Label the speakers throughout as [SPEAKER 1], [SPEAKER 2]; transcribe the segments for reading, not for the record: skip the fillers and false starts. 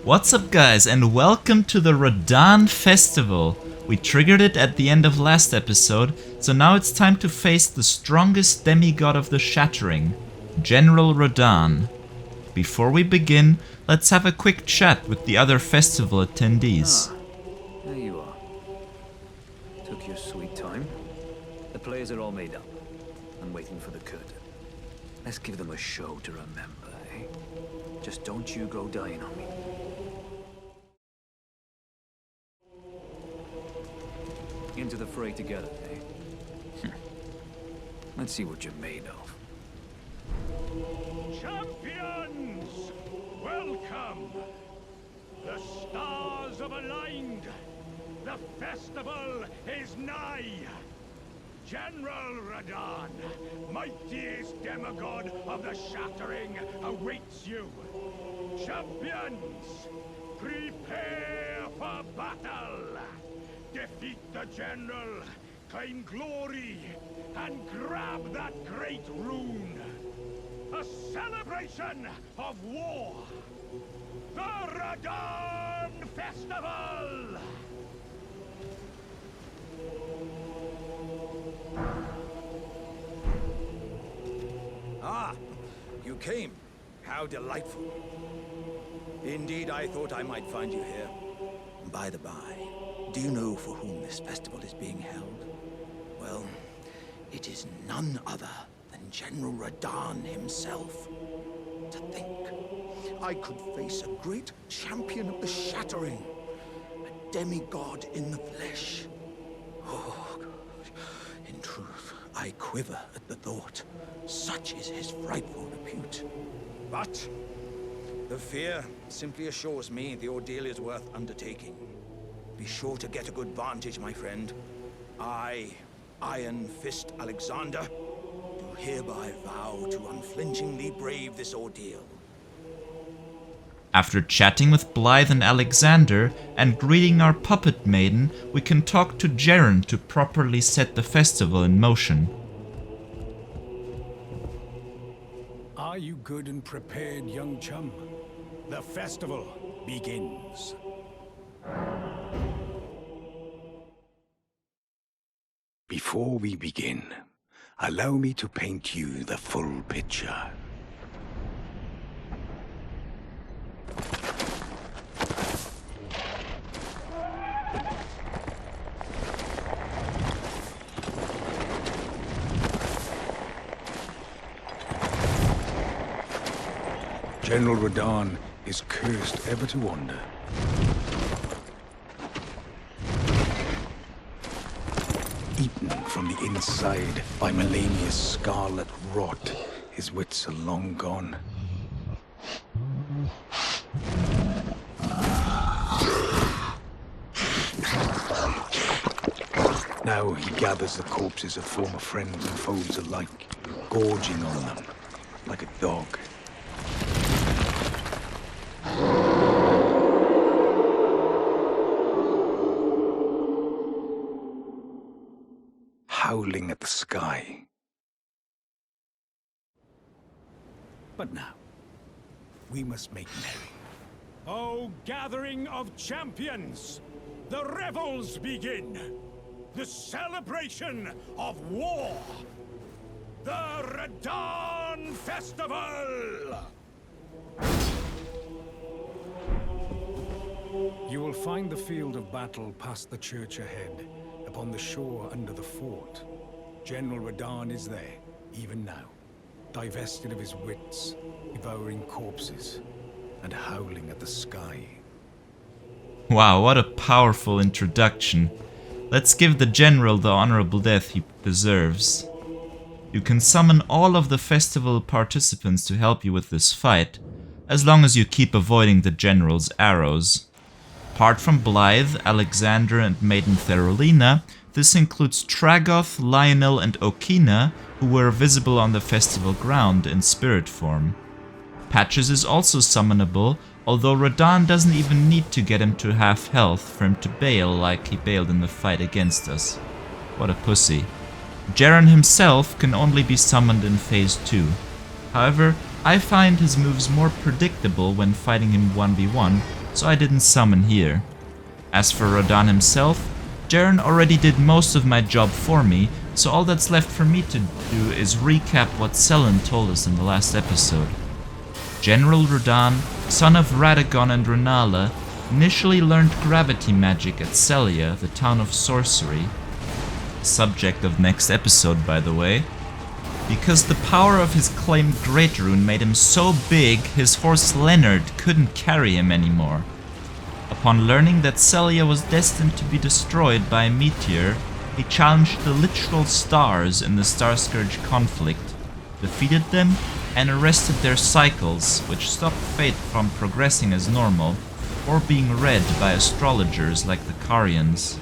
[SPEAKER 1] What's up guys, and welcome to the Radahn festival. We triggered it at the end of last episode, so now it's time to face the strongest demigod of the Shattering, General Radahn. Before we begin, let's have a quick chat with the other festival attendees.
[SPEAKER 2] There you are. Took your sweet time. The players are all made up. I'm waiting for the curtain. Let's give them a show to remember, eh? Just don't you go dying on me. Into the fray together, eh? Let's see what you're made of.
[SPEAKER 3] Champions! Welcome! The stars have aligned. The festival is nigh. General Radahn, mightiest demigod of the Shattering, awaits you. Champions, prepare for battle. Defeat the General, claim glory, and grab that great rune. A celebration of war. The Radahn Festival!
[SPEAKER 4] Ah, you came. How delightful. Indeed, I thought I might find you here. By the by, do you know for whom this festival is being held? Well, it is none other than General Radahn himself. To think, I could face a great champion of the Shattering, a demigod in the flesh. Oh, God. In truth, I quiver at the thought. Such is his frightful repute. But the fear simply assures me the ordeal is worth undertaking. Be sure to get a good vantage, my friend. I, Iron Fist Alexander, do hereby vow to unflinchingly brave this ordeal.
[SPEAKER 1] After chatting with Blythe and Alexander and greeting our puppet maiden, we can talk to Jaren to properly set the festival in motion.
[SPEAKER 5] Are you good and prepared, young chum? The festival begins. Before we begin, allow me to paint you the full picture. General Radahn is cursed ever to wander. Eaten from the inside by Melania's scarlet rot, his wits are long gone. Now he gathers the corpses of former friends and foes alike, gorging on them like a dog. Howling at the sky. But now, we must make merry.
[SPEAKER 3] O gathering of champions, the revels begin. The celebration of war. The Radahn Festival!
[SPEAKER 5] You will find the field of battle past the church ahead, upon the shore under the fort. General Radahn is there, even now, divested of his wits, devouring corpses, and howling at the sky.
[SPEAKER 1] Wow, what a powerful introduction. Let's give the General the honorable death he deserves. You can summon all of the festival participants to help you with this fight, as long as you keep avoiding the General's arrows. Apart from Blythe, Alexander and Maiden Therolina, this includes Tragoth, Lionel and Okina, who were visible on the festival ground in spirit form. Patches is also summonable, although Radahn doesn't even need to get him to half health for him to bail like he bailed in the fight against us. What a pussy. Jaren himself can only be summoned in Phase 2. However, I find his moves more predictable when fighting him 1v1, so I didn't summon here. As for Radahn himself, Jaren already did most of my job for me, so all that's left for me to do is recap what Selen told us in the last episode. General Radahn, son of Radahn and Rennala, initially learned gravity magic at Celia, the town of sorcery, subject of next episode by the way, because the power of his claimed Great Rune made him so big his horse Leonard couldn't carry him anymore. Upon learning that Celia was destined to be destroyed by a meteor, he challenged the literal stars in the Starscourge conflict, defeated them, and arrested their cycles, which stopped fate from progressing as normal, or being read by astrologers like the Carians.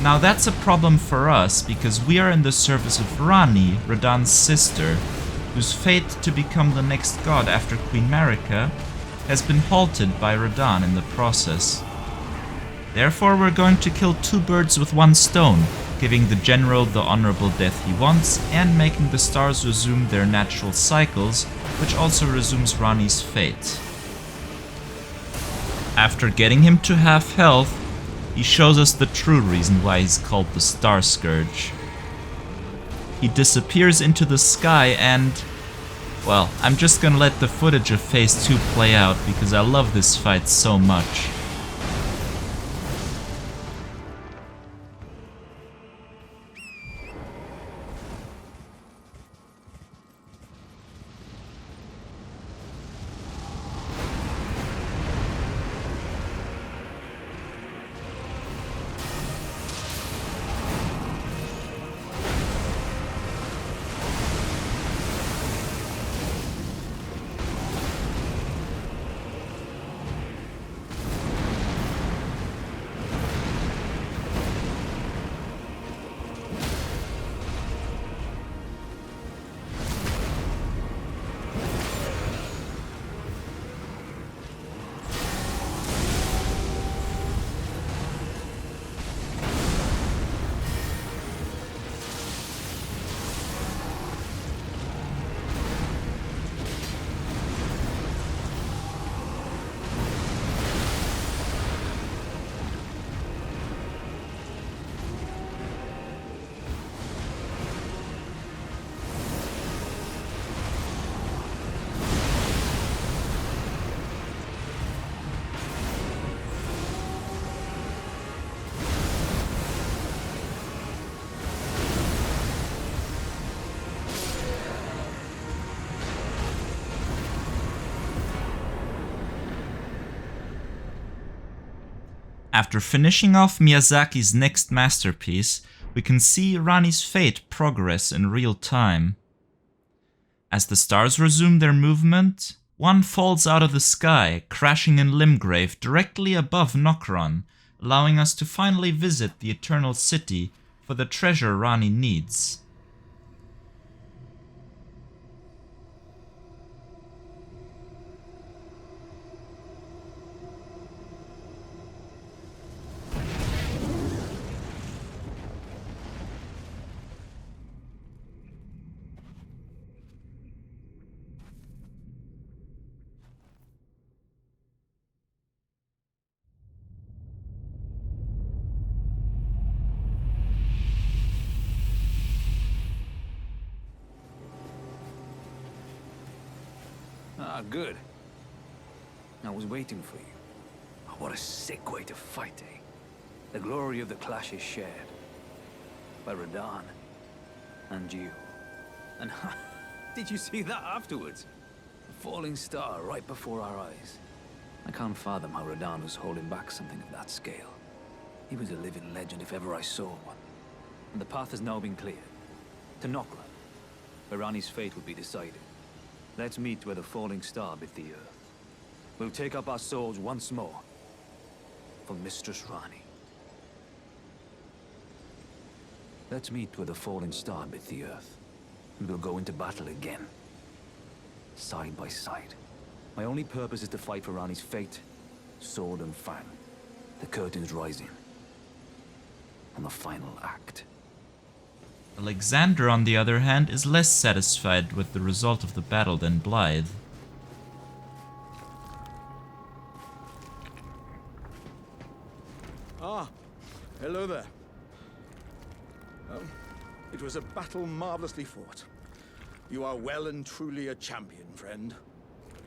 [SPEAKER 1] Now that's a problem for us, because we are in the service of Ranni, Radahn's sister, whose fate to become the next god after Queen Marika has been halted by Radahn in the process. Therefore we're going to kill two birds with one stone, giving the general the honorable death he wants, and making the stars resume their natural cycles, which also resumes Ranni's fate. After getting him to half health, he shows us the true reason why he's called the Starscourge. He disappears into the sky and... well, I'm just gonna let the footage of Phase 2 play out because I love this fight so much. After finishing off Miyazaki's next masterpiece, we can see Ranni's fate progress in real time. As the stars resume their movement, one falls out of the sky, crashing in Limgrave directly above Nokron, allowing us to finally visit the Eternal City for the treasure Ranni needs.
[SPEAKER 2] Ah, good. I was waiting for you. Oh, what a sick way to fight, eh? The glory of the clash is shared. By Radahn. And you. And did you see that afterwards? A falling star right before our eyes. I can't fathom how Radahn was holding back something of that scale. He was a living legend if ever I saw one. And the path has now been cleared. To Nokron, where Ranni's fate will be decided. Let's meet where the falling star bit the earth. We'll take up our swords once more for Mistress Ranni. Let's meet where the falling star bit the earth. And we'll go into battle again. Side by side. My only purpose is to fight for Ranni's fate, sword and fang. The curtain's rising. On the final act.
[SPEAKER 1] Alexander, on the other hand, is less satisfied with the result of the battle than Blythe.
[SPEAKER 4] Ah, hello there. It was a battle marvelously fought. You are well and truly a champion, friend.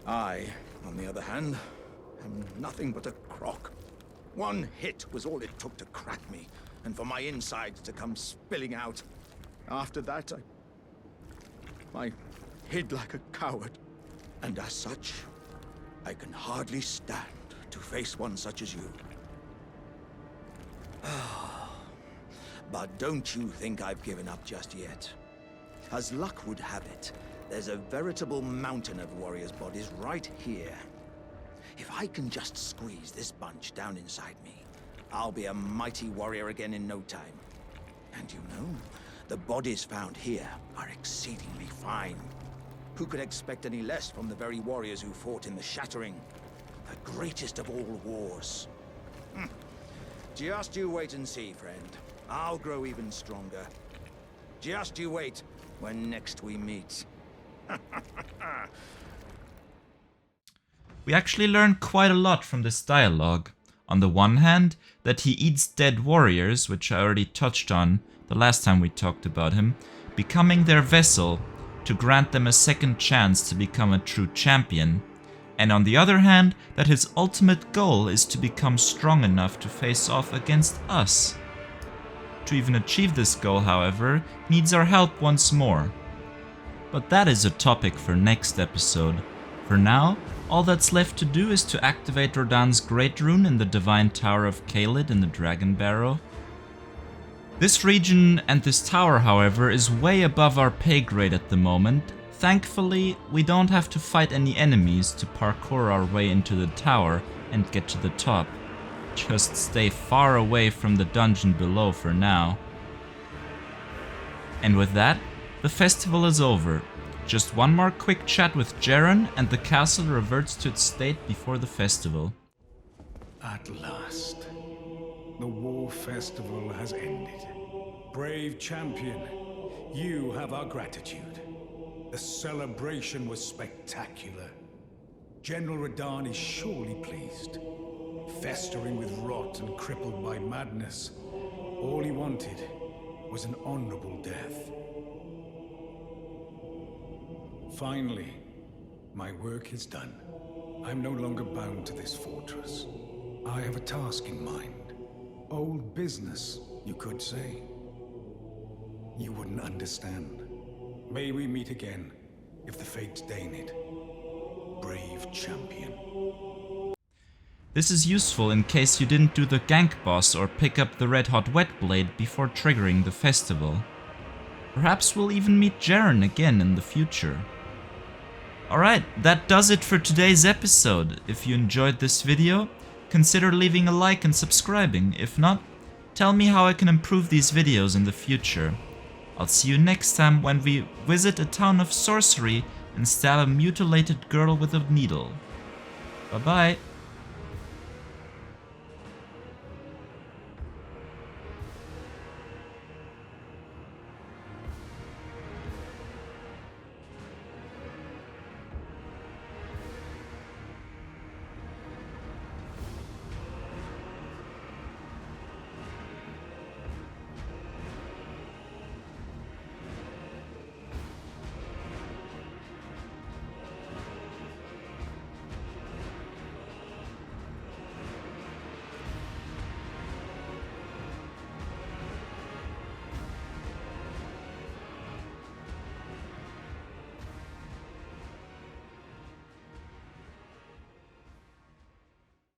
[SPEAKER 4] I, on the other hand, am nothing but a crock. One hit was all it took to crack me, and for my insides to come spilling out. After that, I hid like a coward. And as such, I can hardly stand to face one such as you. But don't you think I've given up just yet. As luck would have it, there's a veritable mountain of warriors' bodies right here. If I can just squeeze this bunch down inside me, I'll be a mighty warrior again in no time. And you know, the bodies found here are exceedingly fine. Who could expect any less from the very warriors who fought in the Shattering, the greatest of all wars? Just you wait and see, friend. I'll grow even stronger. Just you wait when next we meet.
[SPEAKER 1] We actually learn quite a lot from this dialogue. On the one hand, that he eats dead warriors, which I already touched on the last time we talked about him, becoming their vessel to grant them a second chance to become a true champion. And on the other hand, that his ultimate goal is to become strong enough to face off against us. To even achieve this goal, however, needs our help once more. But that is a topic for next episode. For now, all that's left to do is to activate Radahn's Great Rune in the Divine Tower of Caelid in the Dragon Barrow. This region and this tower, however, is way above our pay grade at the moment. Thankfully, we don't have to fight any enemies to parkour our way into the tower and get to the top. Just stay far away from the dungeon below for now. And with that, the festival is over. Just one more quick chat with Jaren and the castle reverts to its state before the festival.
[SPEAKER 5] At last, the war festival has ended. Brave champion, you have our gratitude. The celebration was spectacular. General Radahn is surely pleased. Festering with rot and crippled by madness, all he wanted was an honorable death. Finally, my work is done. I'm no longer bound to this fortress. I have a task in mind. Old business, you could say. You wouldn't understand. May we meet again, if the fates deign it. Brave champion.
[SPEAKER 1] This is useful in case you didn't do the gank boss or pick up the red hot wet blade before triggering the festival. Perhaps we'll even meet Jaren again in the future. Alright, that does it for today's episode. If you enjoyed this video, consider leaving a like and subscribing. If not, tell me how I can improve these videos in the future. I'll see you next time when we visit a town of sorcery and stab a mutilated girl with a needle. Bye bye.